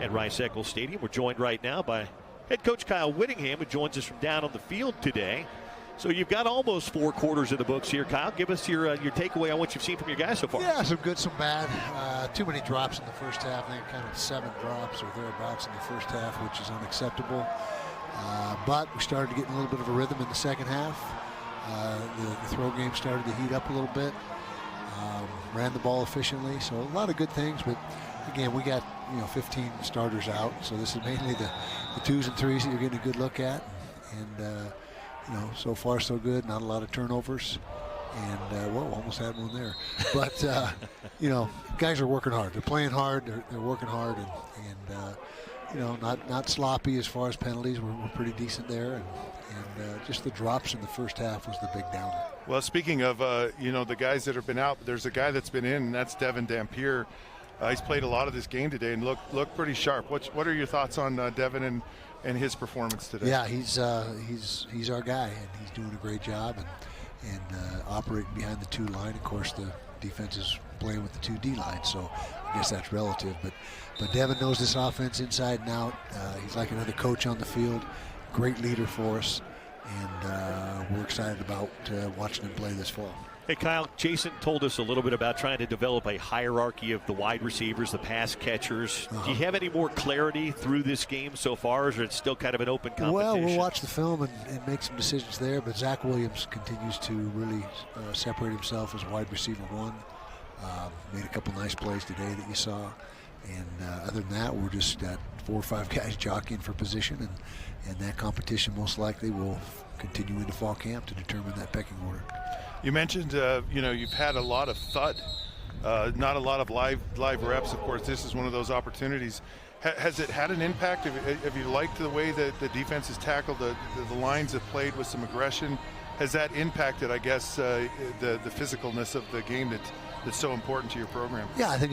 at Rice-Eccles Stadium. We're joined right now by head coach Kyle Whittingham, who joins us from down on the field today. So you've got almost 4 quarters of the books here, Kyle. Give us your takeaway on what you've seen from your guys so far. Yeah, some good, some bad. Too many drops in the first half. I think kind of 7 drops or thereabouts in the first half, which is unacceptable. But we started to get a little bit of a rhythm in the second half. The throw game started to heat up a little bit. Ran the ball efficiently, so a lot of good things. But again, we got 15 starters out, so this is mainly the 2s and 3s that you're getting a good look at. And so far so good. Not a lot of turnovers, and almost had one there. But guys are working hard. They're playing hard. They're working hard, and not sloppy as far as penalties. We're pretty decent there, and just the drops in the first half was the big downer. Well, speaking of the guys that have been out, there's a guy that's been in, and that's Devin Dampier. He's played a lot of this game today and looked pretty sharp. What are your thoughts on Devin and his performance today? Yeah, he's our guy, and he's doing a great job and operating behind the 2 line. Of course, the defense is playing with the 2 D line, so I guess that's relative. But Devin knows this offense inside and out. He's like another coach on the field. Great leader for us, and we're excited about watching him play this fall. Hey, Kyle, Jason told us a little bit about trying to develop a hierarchy of the wide receivers, the pass catchers. Do you have any more clarity through this game so far, or is it still kind of an open competition? Well, we'll watch the film and make some decisions there, but Zach Williams continues to really separate himself as wide receiver 1. Made a couple nice plays today that you saw. And other than that, we're just got 4 or 5 guys jockeying for position, and that competition most likely will continue into fall camp to determine that pecking order. You mentioned, you've had a lot of thud, not a lot of live reps. Of course, this is one of those opportunities. Has it had an impact? Have you liked the way that the defense has tackled the lines, have played with some aggression? Has that impacted, I guess, the physicalness of the game that's so important to your program? Yeah, I think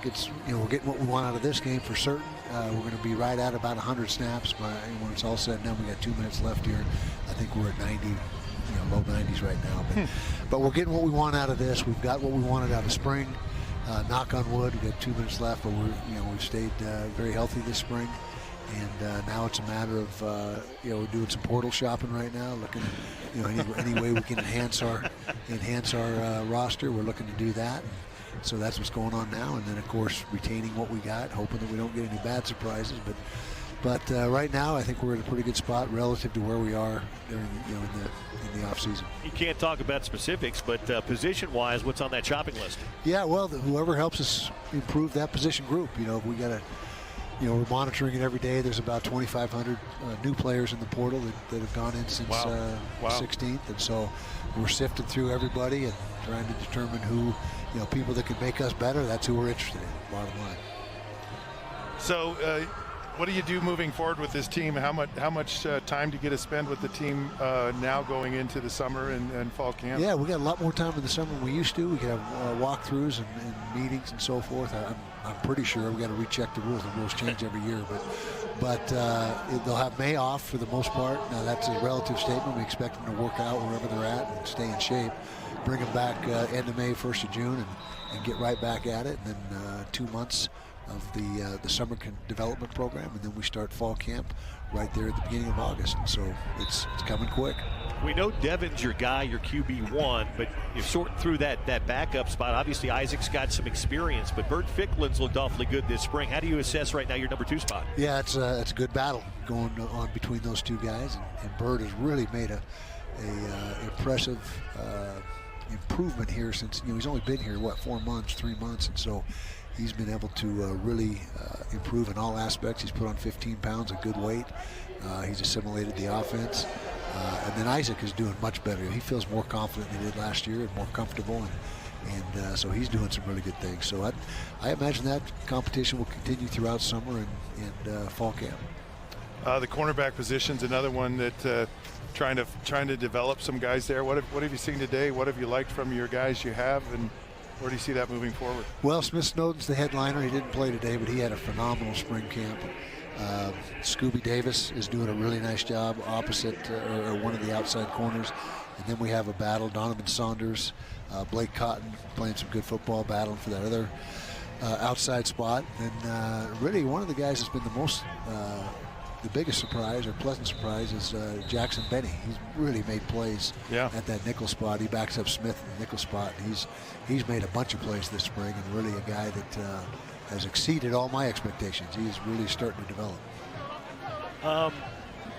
it's we're getting what we want out of this game for certain. We're going to be right at about 100 snaps when it's all said and done. We got 2 minutes left here. I think we're at 90. Low 90s right now, but we're getting what we want out of this. We've got what we wanted out of spring. Knock on wood, we've got 2 minutes left, but we've stayed very healthy this spring, and now it's a matter of we're doing some portal shopping right now, looking any way we can enhance our roster. We're looking to do that. So that's what's going on now, and then of course retaining what we got, hoping that we don't get any bad surprises. But right now, I think we're in a pretty good spot relative to where we are during in the off season. You can't talk about specifics, but position-wise, what's on that shopping list? Yeah, well, whoever helps us improve that position group. We got to, we're monitoring it every day. There's about 2,500 new players in the portal that have gone in since 16th, and so we're sifting through everybody and trying to determine who, people that can make us better. That's who we're interested in. Bottom line. So. What do you do moving forward with this team? How much time do you get to spend with the team now going into the summer and fall camp? Yeah, we got a lot more time in the summer than we used to. We can have walkthroughs and meetings and so forth. I'm pretty sure we got to recheck the rules. The rules change every year, but they'll have May off for the most part. Now that's a relative statement. We expect them to work out wherever they're at and stay in shape. Bring them back end of May, 1st of June, and get right back at it. And then 2 months of the summer development program, and then we start fall camp right there at the beginning of August. And so it's coming quick. We know Devin's your guy, your QB1, but you're sorting through that backup spot. Obviously, Isaac's got some experience, but Bert Ficklin's looked awfully good this spring. How do you assess right now your number 2 spot? Yeah, it's a good battle going on between those 2 guys, and Bert has really made a impressive improvement here since he's only been here 3 months, and so he's been able to really improve in all aspects. He's put on 15 pounds, a good weight. He's assimilated the offense. And then Isaac is doing much better. He feels more confident than he did last year and more comfortable. And so he's doing some really good things. So I imagine that competition will continue throughout summer and fall camp. The cornerback position's another one that trying to develop some guys there. What have you seen today? What have you liked from your guys you have, and where do you see that moving forward? Well, Smith Snowden's the headliner. He didn't play today, but he had a phenomenal spring camp. Scooby Davis is doing a really nice job opposite or one of the outside corners. And then we have a battle, Donovan Saunders, Blake Cotton playing some good football, battling for that other outside spot. And really, one of the guys that's been the biggest surprise or pleasant surprise is Jackson Benny. He's really made plays at that nickel spot. He backs up Smith in the nickel spot, and he's made a bunch of plays this spring, and really a guy that has exceeded all my expectations. He's really starting to develop.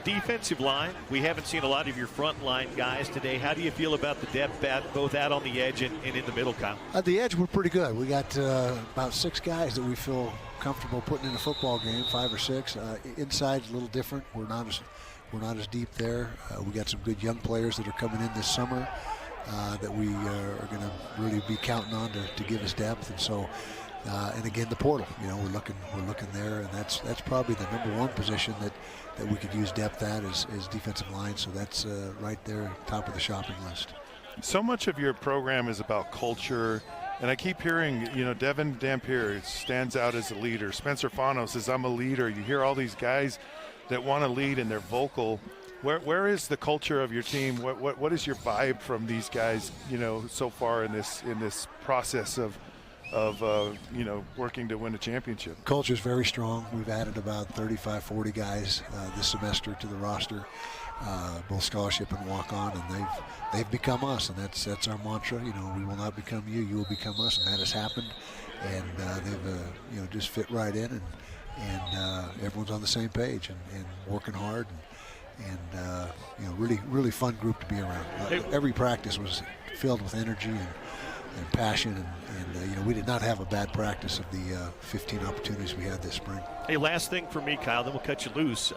Defensive line, we haven't seen a lot of your front line guys today. How do you feel about the depth both out on the edge and in the middle, Kyle? At the edge, we're pretty good. We got about 6 guys that we feel comfortable putting in a football game, 5 or 6. Inside's a little different. We're not as deep there. We got some good young players that are coming in this summer that we are going to really be counting on to give us depth. And so, and again, the portal. You know, we're looking there, and that's probably the #1 position that we could use depth at is defensive line. So that's right there, top of the shopping list. So much of your program is about culture. And I keep hearing, you know, Devin Dampier stands out as a leader. Spencer Fano says, I'm a leader. You hear all these guys that want to lead and they're vocal. Where is the culture of your team? What is your vibe from these guys, you know, so far in this process of you know, working to win a championship? Culture is very strong. We've added about 35, 40 guys this semester to the roster, both scholarship and walk-on, and they've become us, and that's our mantra. You know, we will not become you, you will become us, and that has happened. And they've you know, just fit right in, and everyone's on the same page and working hard, and you know, really fun group to be around. Every practice was filled with energy and passion, and you know, we did not have a bad practice of the 15 opportunities we had this spring. Hey, last thing for me, Kyle, then we'll cut you loose.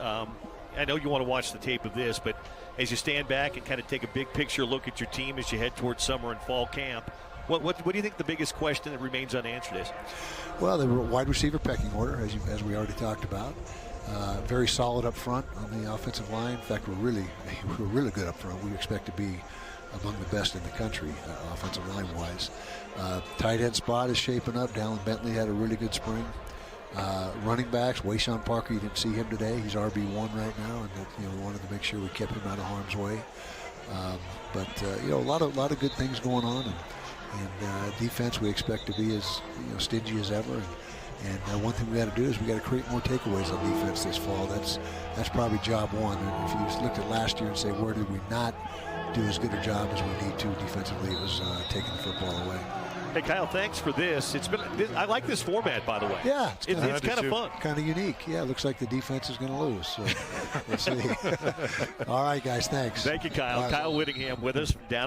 I know you want to watch the tape of this, but as you stand back and kind of take a big picture look at your team as you head towards summer and fall camp, what do you think the biggest question that remains unanswered is? Well, the wide receiver pecking order, as we already talked about. Very solid up front on the offensive line. In fact, we're really good up front. We expect to be among the best in the country, offensive line-wise. Tight end spot is shaping up. Dallin Bentley had a really good spring. Running backs, Wayshawn Parker, you didn't see him today. He's RB1 right now, and you know, we wanted to make sure we kept him out of harm's way. But you know, a lot of good things going on, and defense we expect to be as, you know, stingy as ever. And one thing we got to do is we got to create more takeaways on defense this fall. That's probably job one. And if you just looked at last year and say, where did we not do as good a job as we need to defensively, it was taking the football away. Hey, Kyle, thanks for this. I like this format, by the way. Yeah, it's kind of fun. Kind of unique. Yeah, it looks like the defense is going to lose. So we'll see. All right, guys, thanks. Thank you, Kyle. Kyle Whittingham with us from down